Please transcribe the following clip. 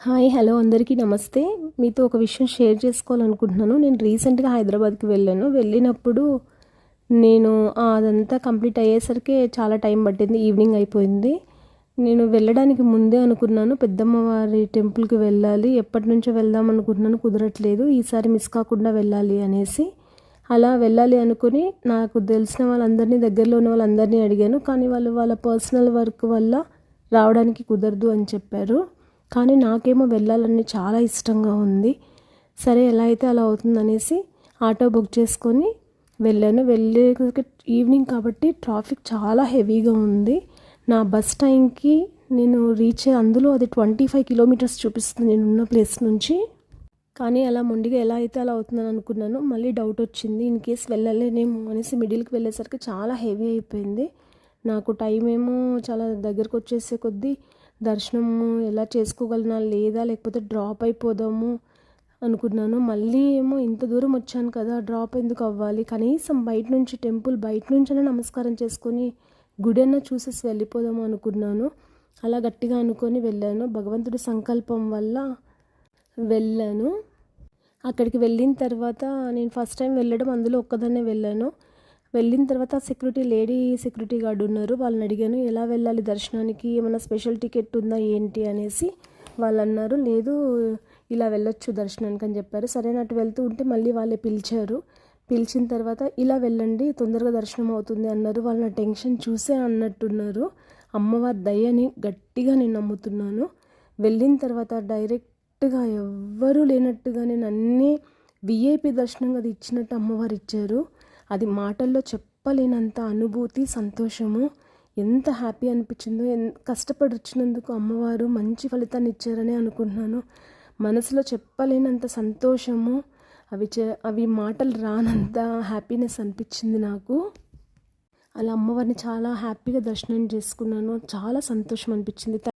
Hi hello అందరికీ నమస్తే. మీతో ఒక విషయం షేర్ చేసుకోవాలనుకుంటున్నాను. నేను రీసెంట్గా హైదరాబాద్కి వెళ్ళినప్పుడు నేను అదంతా కంప్లీట్ అయ్యేసరికి చాలా టైం పట్టింది. ఈవినింగ్ అయిపోయింది. నేను వెళ్ళడానికి ముందే అనుకున్నాను పెద్దమ్మవారి టెంపుల్కి వెళ్ళాలి, ఎప్పటి నుంచో వెళ్దాం అనుకుంటున్నాను, కుదరట్లేదు, ఈసారి మిస్ కాకుండా వెళ్ళాలి అనేసి. అలా వెళ్ళాలి అనుకుని నాకు తెలిసిన వాళ్ళందరినీ, దగ్గరలో ఉన్న వాళ్ళందరినీ అడిగాను. కానీ వాళ్ళు వాళ్ళ పర్సనల్ వర్క్ వల్ల రావడానికి కుదరదు అని చెప్పారు. కానీ నాకేమో వెళ్ళాలని చాలా ఇష్టంగా ఉంది. సరే ఎలా అయితే అలా అవుతుందనేసి ఆటో బుక్ చేసుకొని వెళ్ళాను. ఈవినింగ్ కాబట్టి ట్రాఫిక్ చాలా హెవీగా ఉంది. నా బస్ టైంకి నేను రీచ్ అందులో అది 25 కిలోమీటర్స్ చూపిస్తుంది నేనున్న ప్లేస్ నుంచి. కానీ అలా మొండిగా ఎలా అయితే అలా అవుతుందని అనుకున్నాను. మళ్ళీ డౌట్ వచ్చింది, ఇన్ కేస్ వెళ్ళలేనేమో అనేసి మిడిల్కి వెళ్ళేసరికి చాలా హెవీ అయిపోయింది. నాకు టైం ఏమో చాలా దగ్గరకు వచ్చేసే కొద్దీ దర్శనము ఎలా చేసుకోగలనా లేదా, లేకపోతే డ్రాప్ అయిపోదాము అనుకున్నాను. మళ్ళీ ఏమో ఇంత దూరం వచ్చాను కదా, డ్రాప్ ఎందుకు అవ్వాలి, కనీసం బయట నుంచి టెంపుల్ బయట నుంచైనా నమస్కారం చేసుకొని గుడన్నా చూసేసి వెళ్ళిపోదాము అనుకున్నాను. అలా గట్టిగా అనుకొని వెళ్ళాను. భగవంతుడి సంకల్పం వల్ల వెళ్ళాను. అక్కడికి వెళ్ళిన తర్వాత నేను ఫస్ట్ టైం వెళ్ళడం, అందులో ఒక్కదాన్నే వెళ్ళాను. వెళ్ళిన తర్వాత లేడీ సెక్యూరిటీ గార్డు ఉన్నారు. వాళ్ళని అడిగాను ఎలా వెళ్ళాలి దర్శనానికి, ఏమైనా స్పెషల్ టికెట్ ఉందా ఏంటి అనేసి. వాళ్ళు అన్నారు లేదు ఇలా వెళ్ళొచ్చు దర్శనానికి అని చెప్పారు. సరే అటు వెళ్తూ ఉంటే మళ్ళీ వాళ్ళే పిలిచారు. పిలిచిన తర్వాత ఇలా వెళ్ళండి తొందరగా దర్శనం అవుతుంది అన్నారు. వాళ్ళ నా టెన్షన్ చూసే అన్నట్టున్నారు. అమ్మవారి దయని గట్టిగా నేను నమ్ముతున్నాను. వెళ్ళిన తర్వాత డైరెక్ట్గా ఎవ్వరూ లేనట్టుగా నేను అన్నీ విఐపి దర్శనంగా అది ఇచ్చినట్టు అమ్మవారు ఇచ్చారు. అది మాటల్లో చెప్పలేనంత అనుభూతి, సంతోషము. ఎంత హ్యాపీ అనిపించిందో. కష్టపడి వచ్చినందుకు అమ్మవారు మంచి ఫలితాన్ని ఇచ్చారని అనుకుంటున్నాను. మనసులో చెప్పలేనంత సంతోషము, అవి మాటలు రానంత హ్యాపీనెస్ అనిపించింది నాకు. అలా అమ్మవారిని చాలా హ్యాపీగా దర్శనం చేసుకున్నాను. చాలా సంతోషం అనిపించింది.